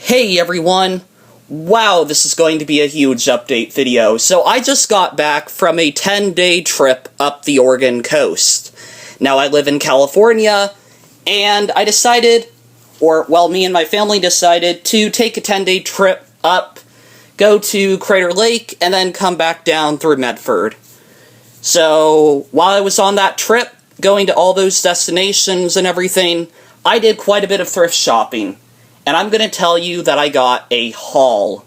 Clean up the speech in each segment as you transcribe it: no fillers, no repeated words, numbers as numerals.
Hey everyone! Wow, this is going to be a huge update video. So I just got back from a 10-day trip up the Oregon coast. Now I live in California, and I decided, me and my family decided to take a 10-day trip up, go to Crater Lake, and then come back down through Medford. So while I was on that trip, going to all those destinations and everything, I did quite a bit of thrift shopping. And I'm going to tell you that I got a haul.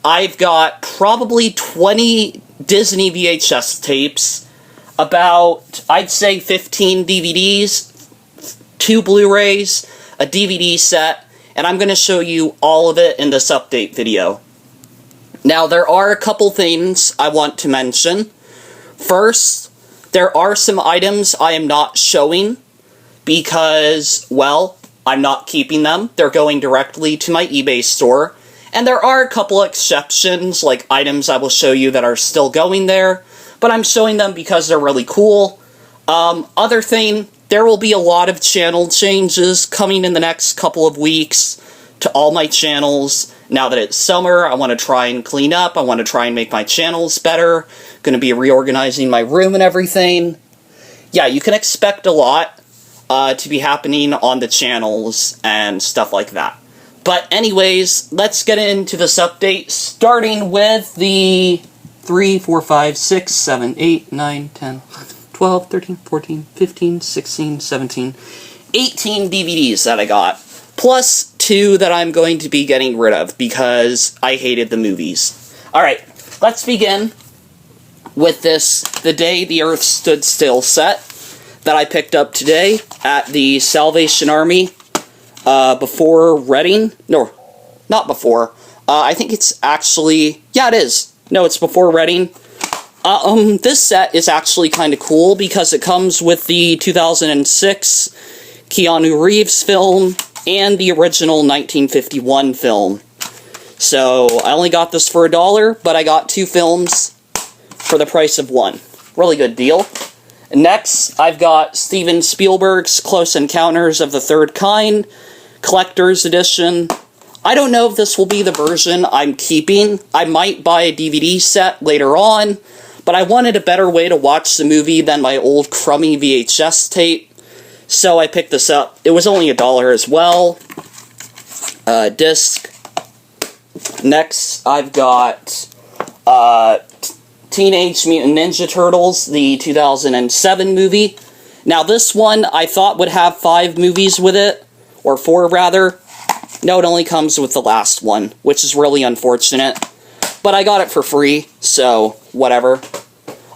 I've got probably 20 Disney VHS tapes, about, I'd say 15 DVDs, 2 Blu-rays, a DVD set, and I'm going to show you all of it in this update video. Now, there are a couple things I want to mention. First, there are some items I am not showing because, well, I'm not keeping them. They're going directly to my eBay store. And there are a couple exceptions, like items I will show you that are still going there, but I'm showing them because they're really cool. Other thing, there will be a lot of channel changes coming in the next couple of weeks to all my channels. Now that it's summer, I want to try and clean up. I want to try and make my channels better. Going to be reorganizing my room and everything. Yeah, you can expect a lot to be happening on the channels and stuff like that. But anyways, let's get into this update, starting with the 3, 4, 5, 6, 7, 8, 9, 10, 12, 13, 14, 15, 16, 17, 18 DVDs that I got, plus 2 that I'm going to be getting rid of because I hated the movies. Alright, let's begin with this The Day the Earth Stood Still set that I picked up today at the Salvation Army before Reading. No, not before. I think it's actually... Yeah, it is. No, it's before Reading. This set is actually kind of cool because it comes with the 2006 Keanu Reeves film and the original 1951 film. So, I only got this for $1, but I got 2 films for the price of 1. Really good deal. Next, I've got Steven Spielberg's Close Encounters of the Third Kind, Collector's Edition. I don't know if this will be the version I'm keeping. I might buy a DVD set later on, but I wanted a better way to watch the movie than my old crummy VHS tape, so I picked this up. It was only $1 as well. Disc. Next, I've got Teenage Mutant Ninja Turtles, the 2007 movie. Now this one I thought would have 5 movies with it, or 4 rather. No, it only comes with the last one, which is really unfortunate. But I got it for free, so whatever.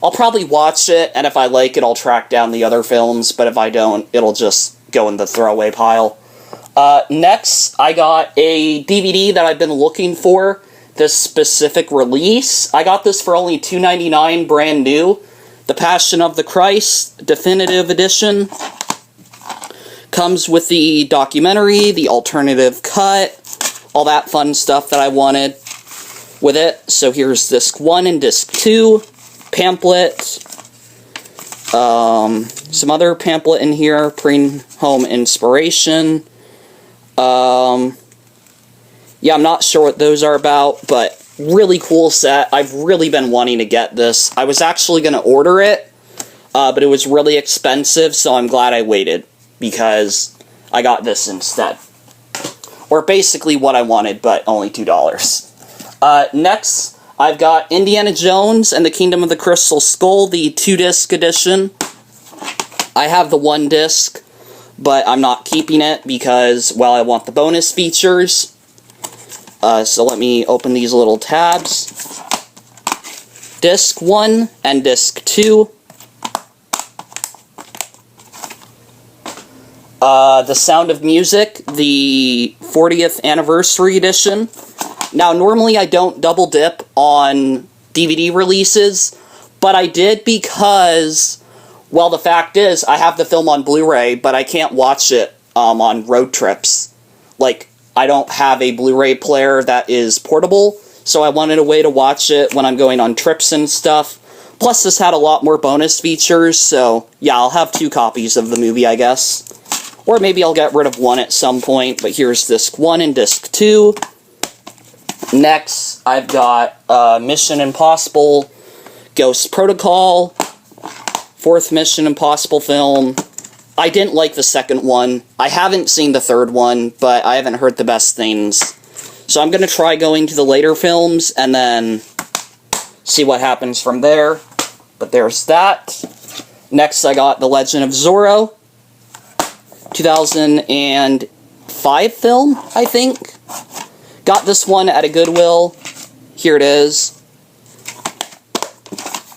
I'll probably watch it, and if I like it, I'll track down the other films, but if I don't, it'll just go in the throwaway pile. Next, I got a DVD that I've been looking for. This specific release. I got this for only $2.99 brand new. The Passion of the Christ Definitive Edition. Comes with the documentary, the alternative cut, all that fun stuff that I wanted with it. So here's disc 1 and disc 2. Pamphlet. Some other pamphlet in here. Pre-home inspiration. Yeah, I'm not sure what those are about, but really cool set. I've really been wanting to get this. I was actually going to order it, but it was really expensive, so I'm glad I waited, because I got this instead. Or basically what I wanted, but only $2. Next, I've got Indiana Jones and the Kingdom of the Crystal Skull, the 2-disc edition. I have the 1 disc, but I'm not keeping it because, well, I want the bonus features. So let me open these little tabs. Disc 1 and Disc 2. The Sound of Music, the 40th Anniversary Edition. Now, normally I don't double dip on DVD releases, but I did because, well, the fact is, I have the film on Blu-ray, but I can't watch it on road trips. Like, I don't have a Blu-ray player that is portable, so I wanted a way to watch it when I'm going on trips and stuff. Plus, this had a lot more bonus features, so yeah, I'll have 2 copies of the movie, I guess. Or maybe I'll get rid of one at some point, but here's disc 1 and disc 2. Next, I've got Mission Impossible Ghost Protocol, 4th Mission Impossible film. I didn't like the second one. I haven't seen the third one, but I haven't heard the best things. So I'm going to try going to the later films and then see what happens from there. But there's that. Next, I got The Legend of Zorro, 2005 film, I think. Got this one at a Goodwill. Here it is.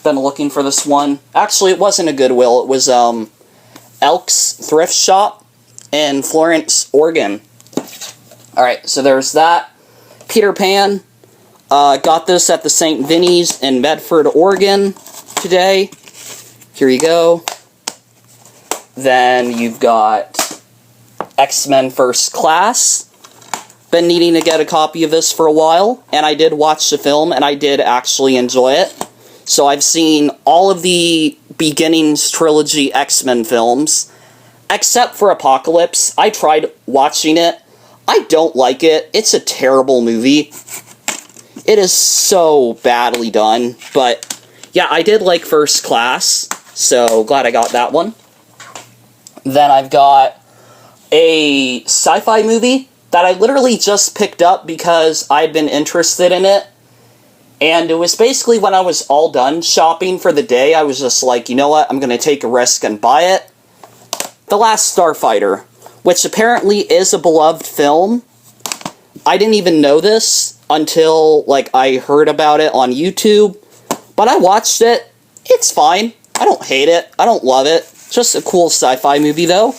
Been looking for this one. Actually, it wasn't a Goodwill. It was Elk's Thrift Shop in Florence, Oregon. Alright, so there's that. Peter Pan. Got this at the St. Vinny's in Medford, Oregon today. Here you go. Then you've got X-Men First Class. Been needing to get a copy of this for a while, and I did watch the film, and I did actually enjoy it. So I've seen all of the Beginnings trilogy X-Men films, except for Apocalypse. I tried watching it. I don't like it. It's a terrible movie. It is so badly done, but yeah, I did like First Class, so glad I got that one. Then I've got a sci-fi movie that I literally just picked up because I'd been interested in it. And it was basically when I was all done shopping for the day, I was just like, you know what, I'm going to take a risk and buy it. The Last Starfighter, which apparently is a beloved film. I didn't even know this until, like, I heard about it on YouTube. But I watched it. It's fine. I don't hate it. I don't love it. Just a cool sci-fi movie, though.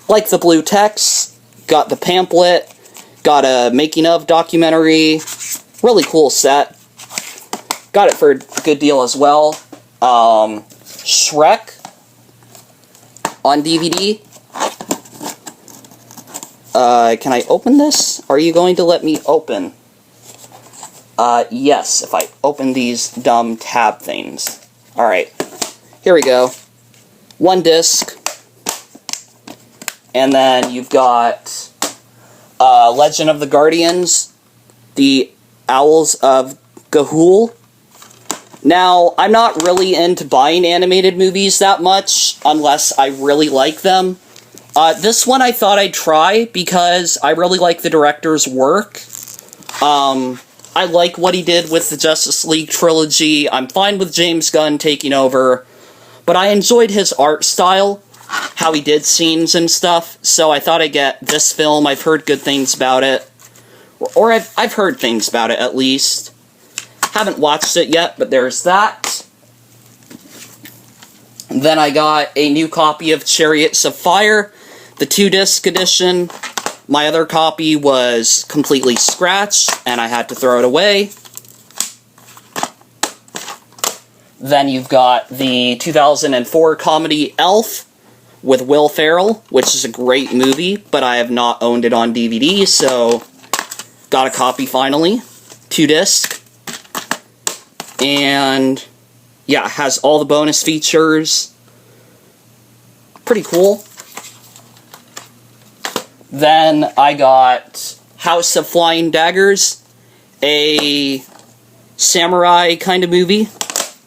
Like the blue text, got the pamphlet, got a making-of documentary. Really cool set. Got it for a good deal as well. Shrek on DVD. Can I open this? Are you going to let me open? Yes, if I open these dumb tab things. Alright, here we go. One disc. And then you've got Legend of the Guardians, The Owls of Ga'Hoole. Now, I'm not really into buying animated movies that much, unless I really like them. This one I thought I'd try, because I really like the director's work. I like what he did with the Justice League trilogy. I'm fine with James Gunn taking over. But I enjoyed his art style, how he did scenes and stuff, so I thought I'd get this film. I've heard good things about it. Or I've heard things about it, at least. Haven't watched it yet, but there's that. And then I got a new copy of Chariots of Fire, the 2-disc edition. My other copy was completely scratched, and I had to throw it away. Then you've got the 2004 comedy Elf with Will Ferrell, which is a great movie, but I have not owned it on DVD, so got a copy finally. 2-disc. And yeah, it has all the bonus features. Pretty cool. Then I got House of Flying Daggers, a samurai kind of movie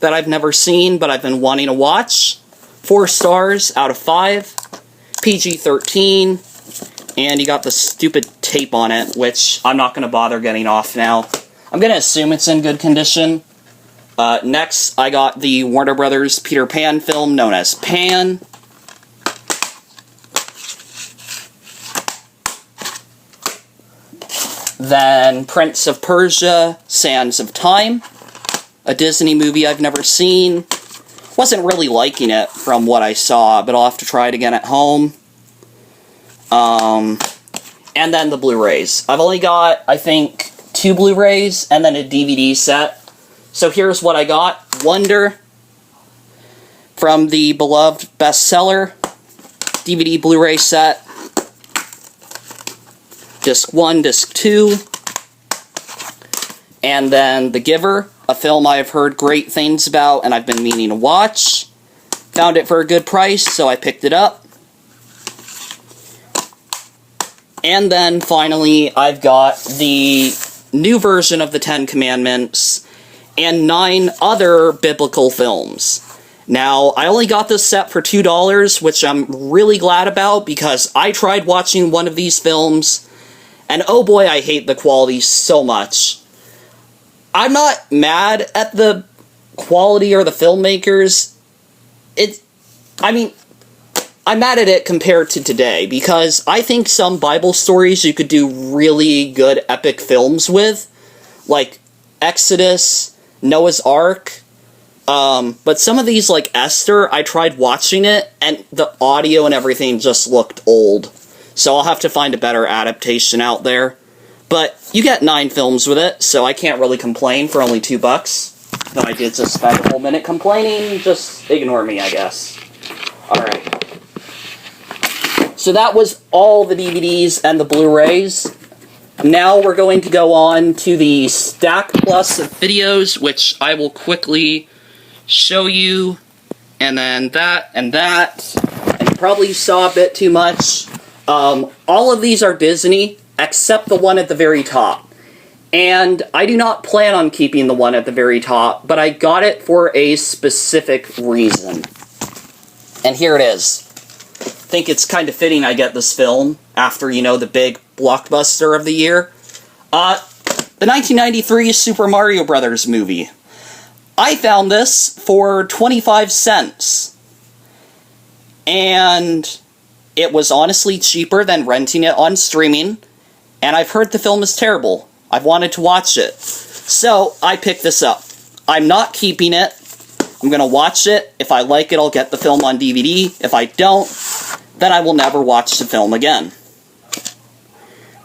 that I've never seen, but I've been wanting to watch. 4 stars out of 5. PG-13. And you got the stupid tape on it, which I'm not going to bother getting off now. I'm going to assume it's in good condition. Next, I got the Warner Brothers Peter Pan film known as Pan. Then Prince of Persia, Sands of Time. A Disney movie I've never seen. Wasn't really liking it from what I saw, but I'll have to try it again at home. And then the Blu-rays. I've only got, I think, 2 Blu-rays and then a DVD set. So here's what I got. Wonder, from the beloved bestseller, DVD Blu-ray set. Disc 1, Disc 2. And then The Giver, a film I have heard great things about and I've been meaning to watch. Found it for a good price, so I picked it up. And then, finally, I've got the new version of the Ten Commandments and 9 other biblical films. Now, I only got this set for $2, which I'm really glad about, because I tried watching one of these films, and oh boy, I hate the quality so much. I'm not mad at the quality or the filmmakers. I'm mad at it compared to today, because I think some Bible stories you could do really good epic films with, like Exodus, Noah's Ark, but some of these, like Esther, I tried watching it, and the audio and everything just looked old. So I'll have to find a better adaptation out there. But you get 9 films with it, so I can't really complain for only $2. Though I did just spend a whole minute complaining, just ignore me, I guess. Alright. So that was all the DVDs and the Blu-rays. Now we're going to go on to the Stack Plus of videos, which I will quickly show you. And then that, and that. And you probably saw a bit too much. All of these are Disney, except the one at the very top. And I do not plan on keeping the one at the very top, but I got it for a specific reason. And here it is. I think it's kind of fitting I get this film after, you know, the big blockbuster of the year. The 1993 Super Mario Brothers movie. I found this for 25 cents. And it was honestly cheaper than renting it on streaming. And I've heard the film is terrible. I've wanted to watch it. So, I picked this up. I'm not keeping it. I'm going to watch it. If I like it, I'll get the film on DVD. If I don't, then I will never watch the film again.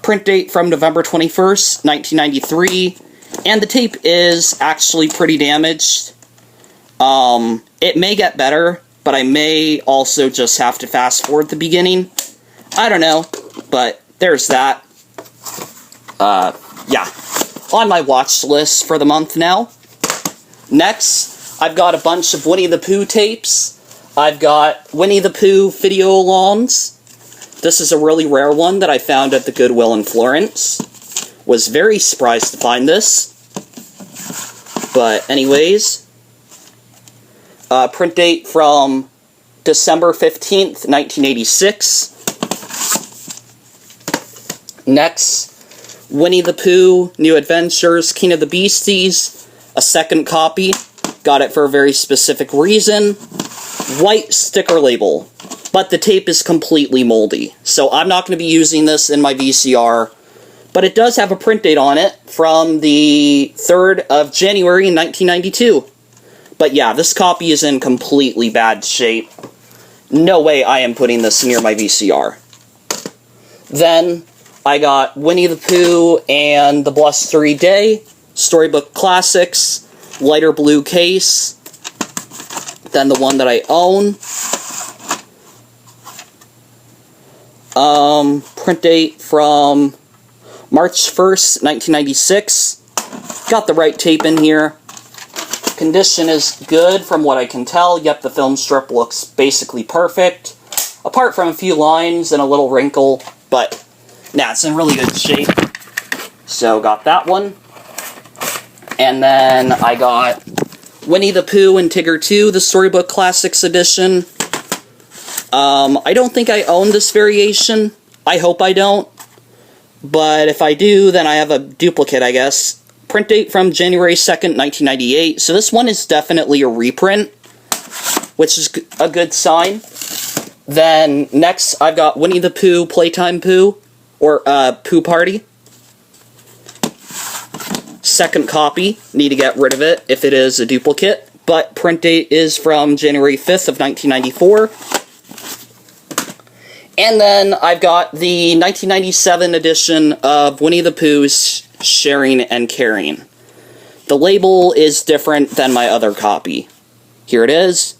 Print date from November 21st, 1993. And the tape is actually pretty damaged. It may get better, but I may also just have to fast forward the beginning. I don't know, but there's that. Yeah. On my watch list for the month now. Next, I've got a bunch of Winnie the Pooh tapes. I've got Winnie the Pooh video-alongs. This is a really rare one that I found at the Goodwill in Florence. Was very surprised to find this. But anyways, print date from December 15th, 1986. Next, Winnie the Pooh, New Adventures, King of the Beasties. A second copy. Got it for a very specific reason. White sticker label. But the tape is completely moldy. So I'm not going to be using this in my VCR. But it does have a print date on it from the 3rd of January 1992. But yeah, this copy is in completely bad shape. No way I am putting this near my VCR. Then, I got Winnie the Pooh and the Blustery Day, Storybook Classics, lighter blue case. Then the one that I own. Print date from March 1st, 1996. Got the right tape in here. Condition is good from what I can tell. Yep, the film strip looks basically perfect. Apart from a few lines and a little wrinkle, but nah, it's in really good shape. So, got that one. And then I got Winnie the Pooh and Tigger 2, the Storybook Classics Edition. I don't think I own this variation. I hope I don't. But if I do, then I have a duplicate, I guess. Print date from January 2nd, 1998. So this one is definitely a reprint, which is a good sign. Then, next, I've got Winnie the Pooh, Playtime Pooh, or Pooh Party. Second copy. Need to get rid of it if it is a duplicate. But print date is from January 5th of 1994. And then I've got the 1997 edition of Winnie the Pooh's Sharing and Caring. The label is different than my other copy. Here it is.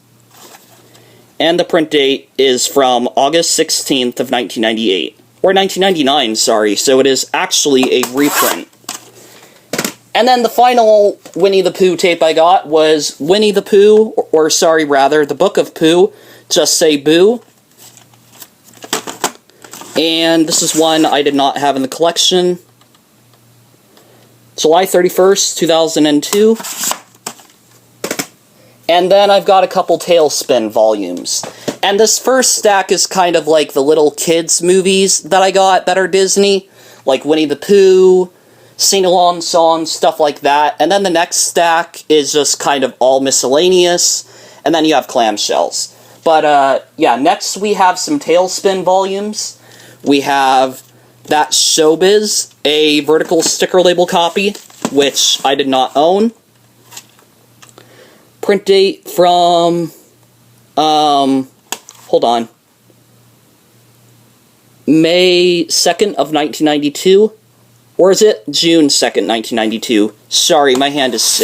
And the print date is from August 16th of 1998. Or 1999, sorry, so it is actually a reprint. And then the final Winnie the Pooh tape I got was Winnie the Pooh, or sorry, rather, the Book of Pooh, Just Say Boo. And this is one I did not have in the collection. July 31st, 2002. And then I've got a couple Tailspin volumes. And this first stack is kind of like the little kids movies that I got that are Disney, like Winnie the Pooh, sing-along songs, stuff like that. And then the next stack is just kind of all miscellaneous, and then you have Clamshells. But, yeah, next we have some Tailspin volumes. We have that Showbiz, a vertical sticker label copy, which I did not own. Print date from, hold on, May 2nd of 1992, or is it June 2nd, 1992? Sorry, my hand is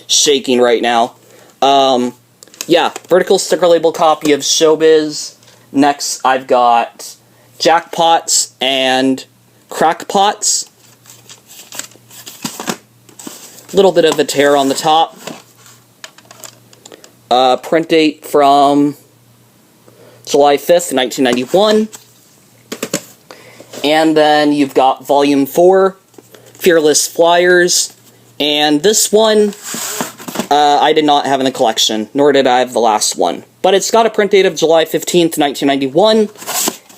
shaking right now. Yeah, vertical sticker label copy of Showbiz. Next, I've got Jackpots and Crackpots. Little bit of a tear on the top. Print date from July 5th, 1991. And then you've got Volume 4, Fearless Flyers. And this one, I did not have in the collection, nor did I have the last one. But it's got a print date of July 15th, 1991.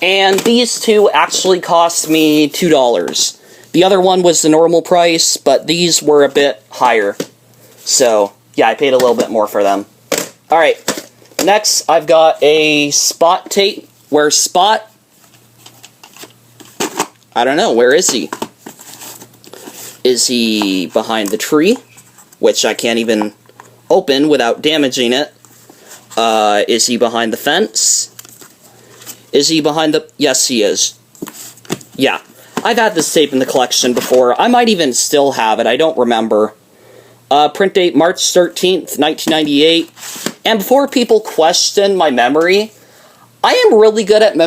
And these two actually cost me $2. The other one was the normal price, but these were a bit higher. So, yeah, I paid a little bit more for them. Alright, next I've got a Spot tape. Where's Spot? I don't know, where is he? Is he behind the tree? Which I can't even open without damaging it. Is he behind the fence? Is he behind the... Yes, he is. Yeah. I've had this tape in the collection before. I might even still have it, I don't remember. Print date March 13th, 1998. And before people question my memory, I am really good at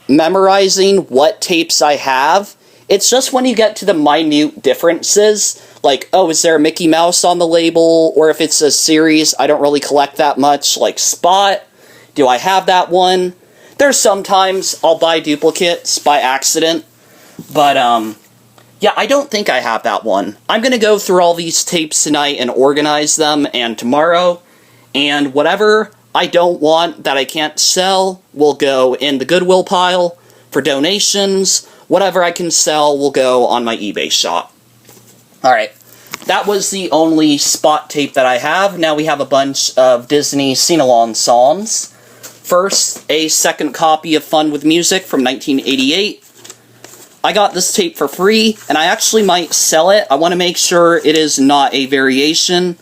memorizing what tapes I have. It's just when you get to the minute differences, like, oh, is there a Mickey Mouse on the label? Or if it's a series I don't really collect that much, like Spot, do I have that one? There's sometimes I'll buy duplicates by accident, but, yeah, I don't think I have that one. I'm gonna go through all these tapes tonight and organize them, and tomorrow, and whatever I don't want that I can't sell will go in the Goodwill pile for donations. Whatever I can sell will go on my eBay shop. Alright, that was the only Spot tape that I have. Now we have a bunch of Disney sing-along songs. First, a second copy of Fun with Music from 1988. I got this tape for free, and I actually might sell it. I want to make sure it is not a variation,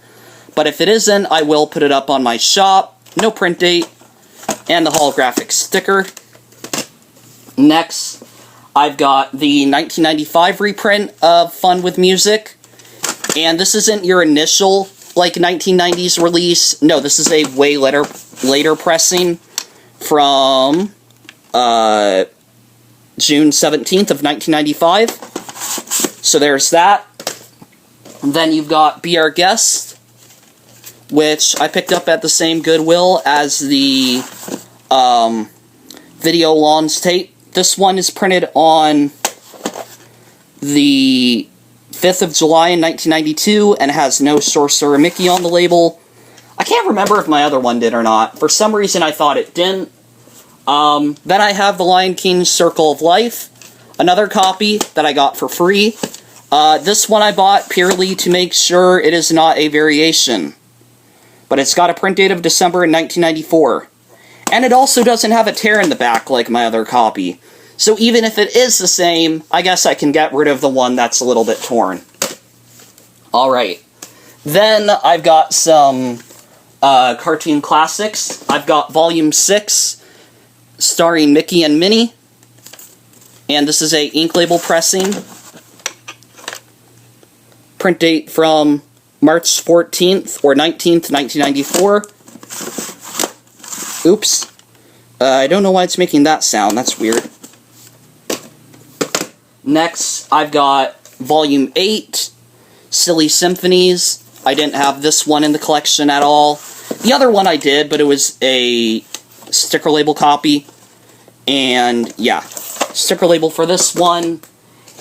but if it isn't, I will put it up on my shop. No print date, and the holographic sticker. Next, I've got the 1995 reprint of Fun with Music, and this isn't your initial, like, 1990s release. No, this is a way later pressing from, June 17th of 1995. So there's that. And then you've got Be Our Guest, which I picked up at the same Goodwill as the Video Lawns tape. This one is printed on the 5th of July in 1992 and has no Sorcerer Mickey on the label. I can't remember if my other one did or not. For some reason I thought it didn't. Then I have the Lion King Circle of Life, another copy that I got for free. This one I bought purely to make sure it is not a variation. But it's got a print date of December in 1994. And it also doesn't have a tear in the back like my other copy. So even if it is the same, I guess I can get rid of the one that's a little bit torn. Alright. Then I've got some cartoon classics. I've got Volume 6, starring Mickey and Minnie. And this is a ink label pressing. Print date from March 14th or 19th, 1994. Oops. I don't know why it's making that sound. That's weird. Next, I've got Volume 8, Silly Symphonies. I didn't have this one in the collection at all. The other one I did, but it was a sticker label copy. And, yeah. sticker label for this one.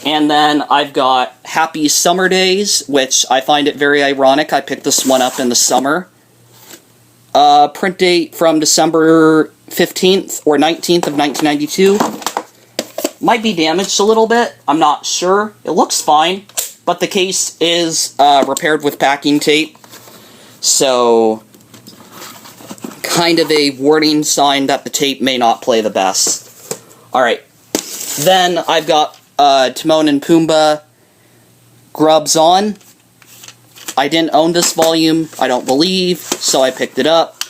And then I've got Happy Summer Days, which I find it very ironic. I picked this one up in the summer. Print date from December 15th or 19th of 1992. Might be damaged a little bit. I'm not sure. It looks fine. But the case is repaired with packing tape. So, kind of a warning sign that the tape may not play the best. Alright. Then I've got Timon and Pumbaa Grubs On. I didn't own this volume, I don't believe, so I picked it up.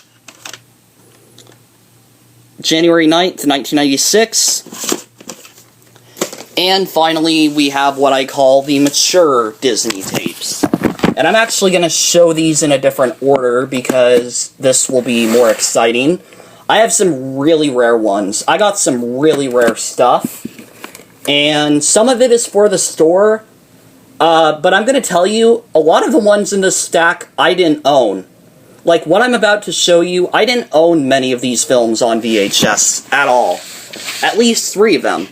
January 9th, 1996. And finally, we have what I call the mature Disney tapes. And I'm actually going to show these in a different order because this will be more exciting. I have some really rare ones. I got some really rare stuff. And some of it is for the store. But I'm going to tell you, a lot of the ones in this stack I didn't own. Like what I'm about to show you, I didn't own many of these films on VHS at all. At least 3 of them.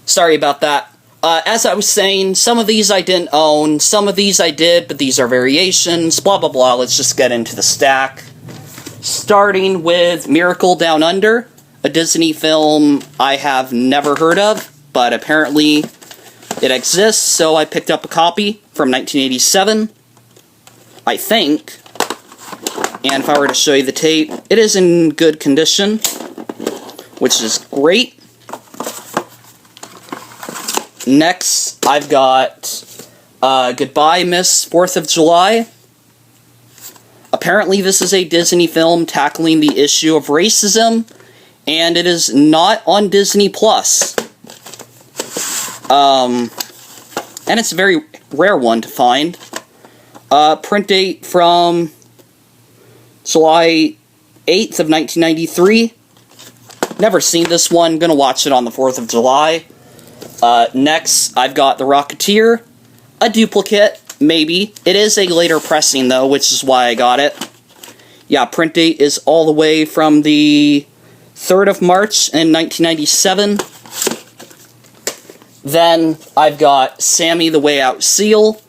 Sorry about that. As I was saying, some of these I didn't own, some of these I did, but these are variations, blah blah blah. Let's just get into the stack. Starting with Miracle Down Under, a Disney film I have never heard of, but apparently it exists, so I picked up a copy from 1987, I think. And if I were to show you the tape, it is in good condition, which is great. Next, I've got Goodbye, Miss 4th of July. Apparently this is a Disney film tackling the issue of racism, and it is not on Disney+. And it's a very rare one to find. Print date from July 8th of 1993. Never seen this one, gonna watch it on the 4th of July. Next, I've got The Rocketeer, a duplicate, maybe. It is a later pressing, though, which is why I got it. Yeah, print date is all the way from the 3rd of March in 1997. Then, I've got Sammy the Way Out Seal,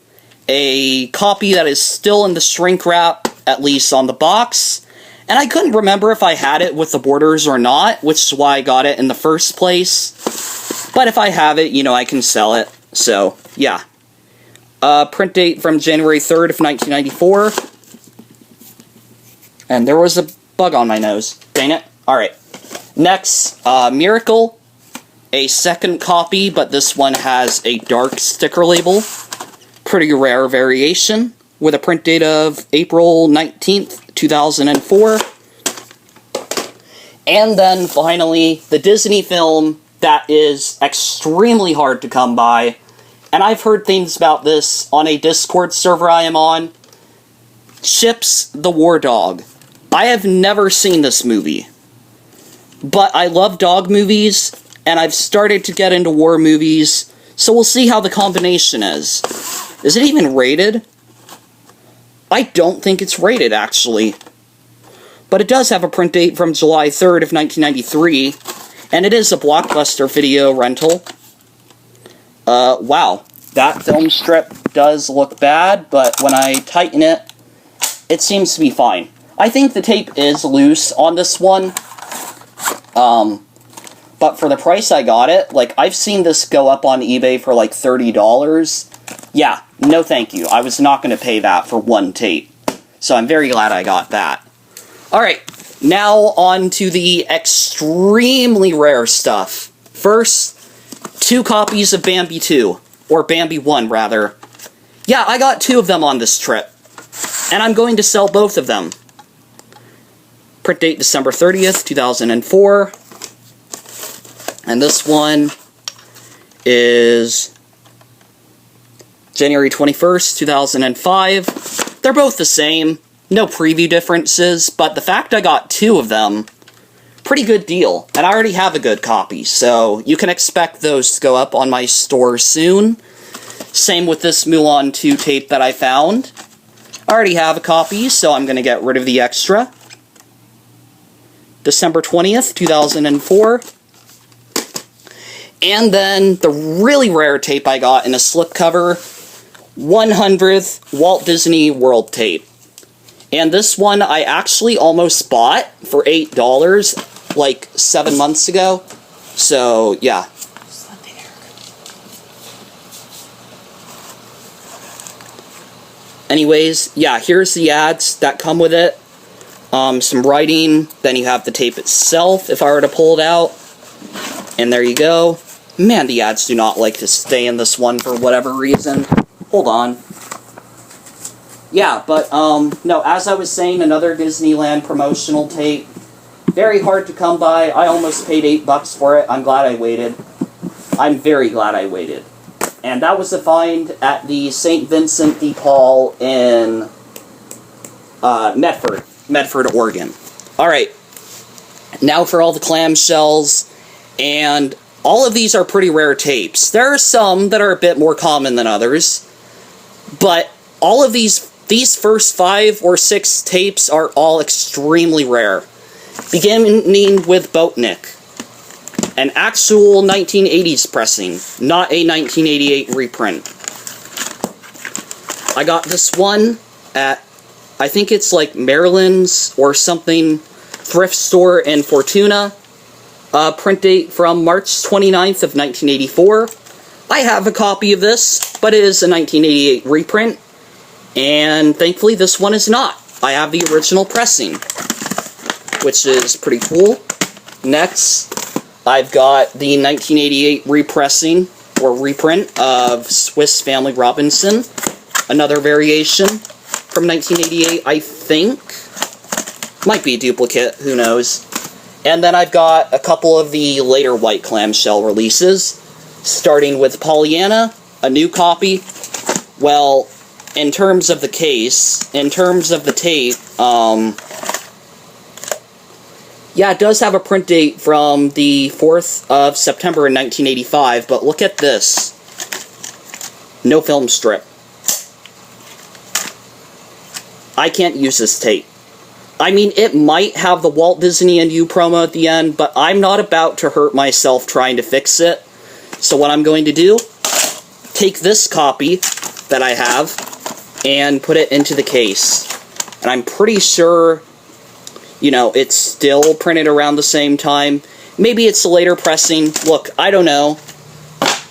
a copy that is still in the shrink wrap, at least on the box. And I couldn't remember if I had it with the borders or not, which is why I got it in the first place. But if I have it, you know, I can sell it. So, yeah. Print date from January 3rd of 1994. And there was a bug on my nose. Dang it. Alright. Next, Miracle. A second copy, but this one has a dark sticker label. Pretty rare variation. With a print date of April 19th, 2004. And then, finally, the Disney film that is extremely hard to come by, and I've heard things about this on a Discord server I am on. Chips the War Dog. I have never seen this movie, but I love dog movies, and I've started to get into war movies, so we'll see how the combination is. Is it even rated? I don't think it's rated, actually. But it does have a print date from July 3rd of 1993, and it is a Blockbuster video rental. Wow. That film strip does look bad, but when I tighten it, it seems to be fine. I think the tape is loose on this one. But for the price I got it, like, I've seen this go up on eBay for like $30. Yeah, no thank you. I was not going to pay that for one tape. So I'm very glad I got that. Alright. Now on to the extremely rare stuff. First, 2 copies of Bambi 2. Or Bambi 1, rather. Yeah, I got 2 of them on this trip. And I'm going to sell both of them. Print date December 30th, 2004. And this one is January 21st, 2005. They're both the same. No preview differences, but the fact I got 2 of them, pretty good deal. And I already have a good copy, so you can expect those to go up on my store soon. Same with this Mulan 2 tape that I found. I already have a copy, so I'm going to get rid of the extra. December 20th, 2004. And then the really rare tape I got in a slipcover, 100th Walt Disney World tape. And this one I actually almost bought for $8 like 7 months ago. So, yeah. Anyways, yeah, here's the ads that come with it. Some writing, then you have the tape itself, if I were to pull it out. And there you go. Man, the ads do not like to stay in this one for whatever reason. Hold on. Yeah, but, no, as I was saying, another Disneyland promotional tape. Very hard to come by. I almost paid $8 for it. I'm glad I waited. I'm very glad I waited. And that was a find at the St. Vincent de Paul in Medford, Oregon. Alright, now for all the clamshells, and all of these are pretty rare tapes. There are some that are a bit more common than others, but all of these first 5 or 6 tapes are all extremely rare. Beginning with Boatnik. An actual 1980s pressing, not a 1988 reprint. I got this one at, I think it's like Maryland's or something, thrift store in Fortuna. Print date from March 29th of 1984. I have a copy of this, but it is a 1988 reprint. And thankfully this one is not. I have the original pressing, which is pretty cool. Next, I've got the 1988 repressing, or reprint, of Swiss Family Robinson. Another variation from 1988, I think. Might be a duplicate, who knows. And then I've got a couple of the later white clamshell releases, starting with Pollyanna, a new copy. Well, in terms of the case, in terms of the tape, yeah, it does have a print date from the 4th of September in 1985, but look at this. No film strip. I can't use this tape. I mean, it might have the Walt Disney and You promo at the end, but I'm not about to hurt myself trying to fix it. So what I'm going to do, take this copy that I have and put it into the case. And I'm pretty sure, you know, it's still printed around the same time. Maybe it's a later pressing. Look, I don't know.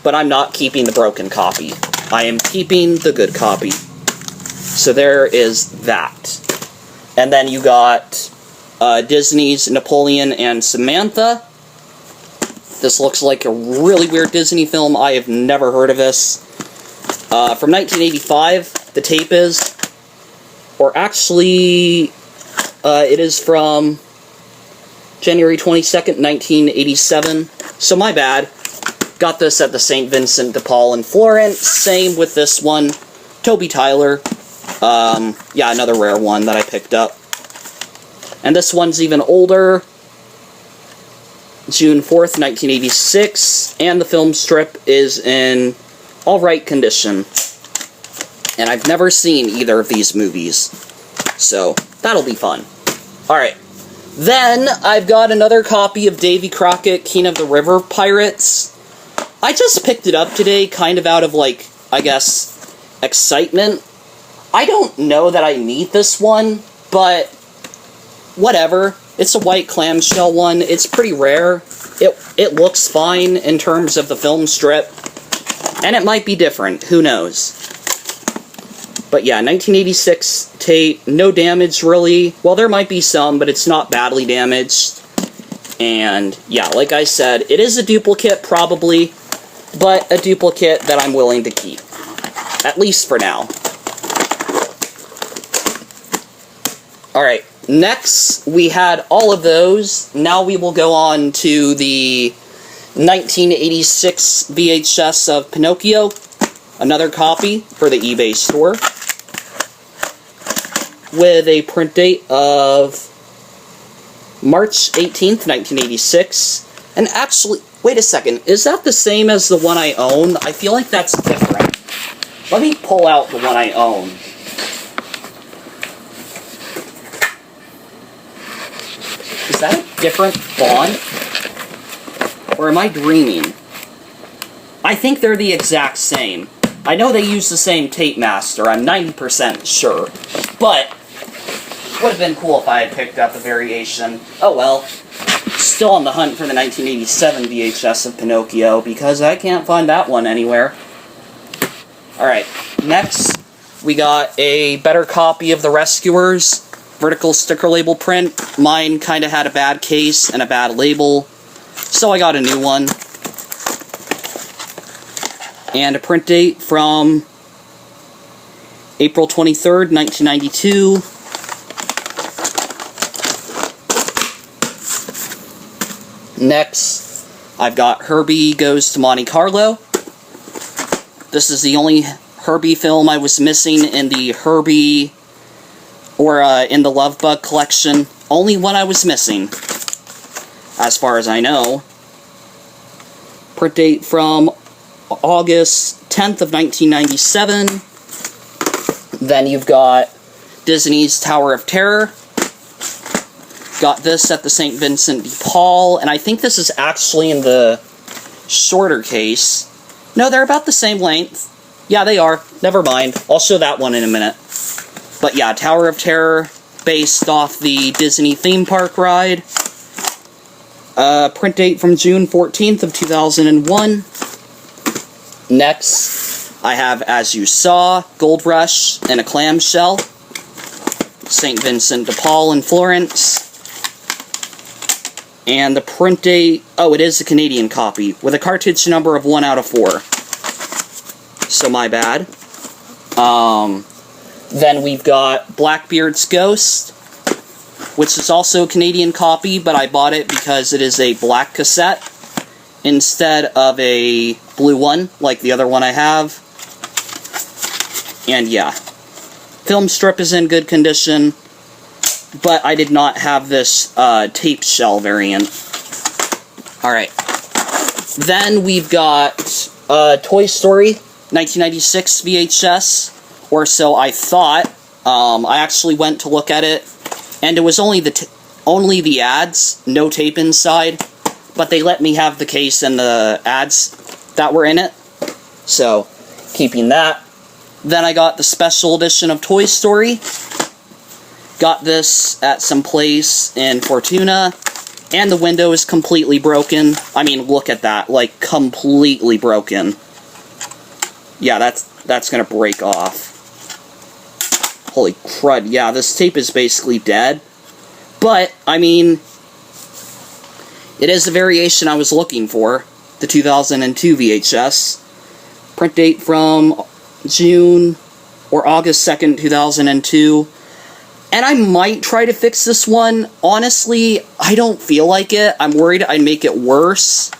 But I'm not keeping the broken copy. I am keeping the good copy. So there is that. And then you got Disney's Napoleon and Samantha. This looks like a really weird Disney film. I have never heard of this. From 1985, the tape is. Or actually, it is from January 22nd, 1987. So my bad. Got this at the St. Vincent de Paul in Florence. Same with this one. Toby Tyler. Yeah, another rare one that I picked up. And this one's even older. June 4th, 1986. And the film strip is in alright condition. And I've never seen either of these movies. So, that'll be fun. Alright. Then, I've got another copy of Davy Crockett, King of the River Pirates. I just picked it up today, kind of out of, like, I guess, excitement. I don't know that I need this one, but whatever. It's a white clamshell one. It's pretty rare. It looks fine in terms of the film strip. And it might be different. Who knows? But yeah, 1986 Tate. No damage, really. Well, there might be some, but it's not badly damaged. And yeah, like I said, it is a duplicate, probably. But a duplicate that I'm willing to keep. At least for now. Alright, next we had all of those. Now we will go on to the 1986 VHS of Pinocchio. Another copy for the eBay store. With a print date of March 18th, 1986. And actually, wait a second, is that the same as the one I own? I feel like that's different. Let me pull out the one I own. Is that a different font? Or am I dreaming? I think they're the exact same. I know they use the same tape master, I'm 90% sure. But, would have been cool if I had picked up a variation. Oh well. Still on the hunt for the 1987 VHS of Pinocchio, because I can't find that one anywhere. Alright, next, we got a better copy of The Rescuers. Vertical sticker label print. Mine kind of had a bad case and a bad label, so I got a new one. And a print date from April 23rd, 1992. Next, I've got Herbie Goes to Monte Carlo. This is the only Herbie film I was missing in the Herbie, or in the Love Bug collection. Only one I was missing, as far as I know. Print date from August 10th of 1997. Then you've got Disney's Tower of Terror. Got this at the St. Vincent de Paul, and I think this is actually in the shorter case. No, they're about the same length. Yeah, they are. Never mind. I'll show that one in a minute. But yeah, Tower of Terror, based off the Disney theme park ride. Print date from June 14th of 2001. Next, I have As You Saw, Gold Rush, and a Clamshell. St. Vincent de Paul in Florence. And the print date, oh, it is a Canadian copy, with a cartridge number of 1 out of 4. So my bad. Then we've got Blackbeards Ghost, which is also a Canadian copy, but I bought it because it is a black cassette instead of a blue one, like the other one I have. And yeah, film strip is in good condition, but I did not have this tape shell variant. Alright. Then we've got Toy Story 1996 VHS, or so I thought. I actually went to look at it, and it was only the ads, no tape inside, but they let me have the case and the ads that were in it, so keeping that. Then I got the special edition of Toy Story. Got this at some place in Fortuna, and the window is completely broken. I mean, look at that, like, completely broken. Yeah, that's gonna break off. Holy crud, yeah, this tape is basically dead. But, I mean, it is a variation I was looking for, the 2002 VHS. Print date from June or August 2nd, 2002. And I might try to fix this one. Honestly, I don't feel like it. I'm worried I'd make it worse.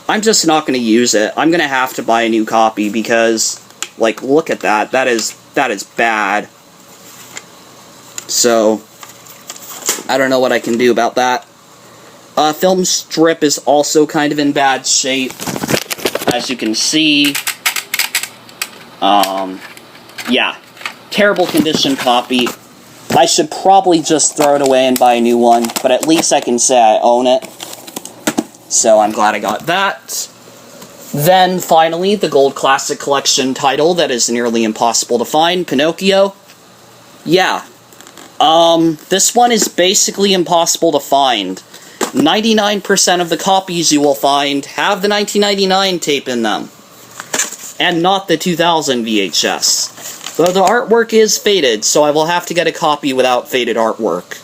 I'm just not going to use it. I'm going to have to buy a new copy because, like, look at that. That is bad. So, I don't know what I can do about that. Film strip is also kind of in bad shape, as you can see. Yeah, terrible condition copy. I should probably just throw it away and buy a new one, but at least I can say I own it. So I'm glad I got that. Then, finally, the Gold Classic Collection title that is nearly impossible to find, Pinocchio. Yeah. This one is basically impossible to find. 99% of the copies you will find have the 1999 tape in them, and not the 2000 VHS. Though the artwork is faded, so I will have to get a copy without faded artwork.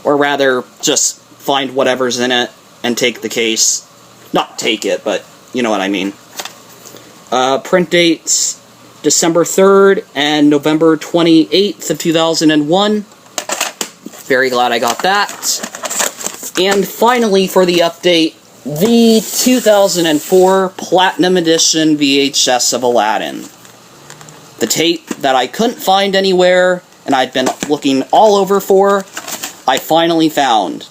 Or rather, just find whatever's in it and take the case. Not take it, but you know what I mean. Print dates December 3rd and November 28th of 2001. Very glad I got that. And finally, for the update, the 2004 Platinum Edition VHS of Aladdin. The tape that I couldn't find anywhere, and I'd been looking all over for, I finally found.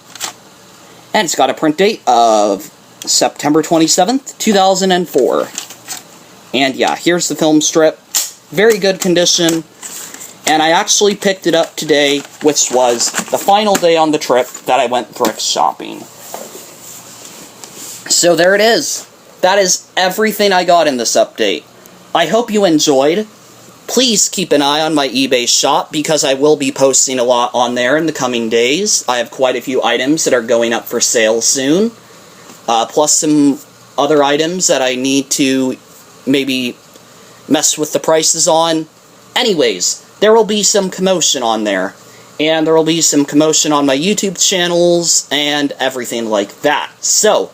And it's got a print date of September 27th, 2004. And yeah, here's the film strip. Very good condition. And I actually picked it up today, which was the final day on the trip that I went thrift shopping. So there it is. that is everything I got in this update. I hope you enjoyed. Please keep an eye on my eBay shop, because I will be posting a lot on there in the coming days. I have quite a few items that are going up for sale soon, plus some other items that I need to maybe mess with the prices on. Anyways, there will be some commotion on there, and there will be some commotion on my YouTube channels, and everything like that. So,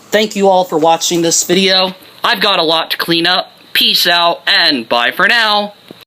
thank you all for watching this video. I've got a lot to clean up. Peace out, and bye for now.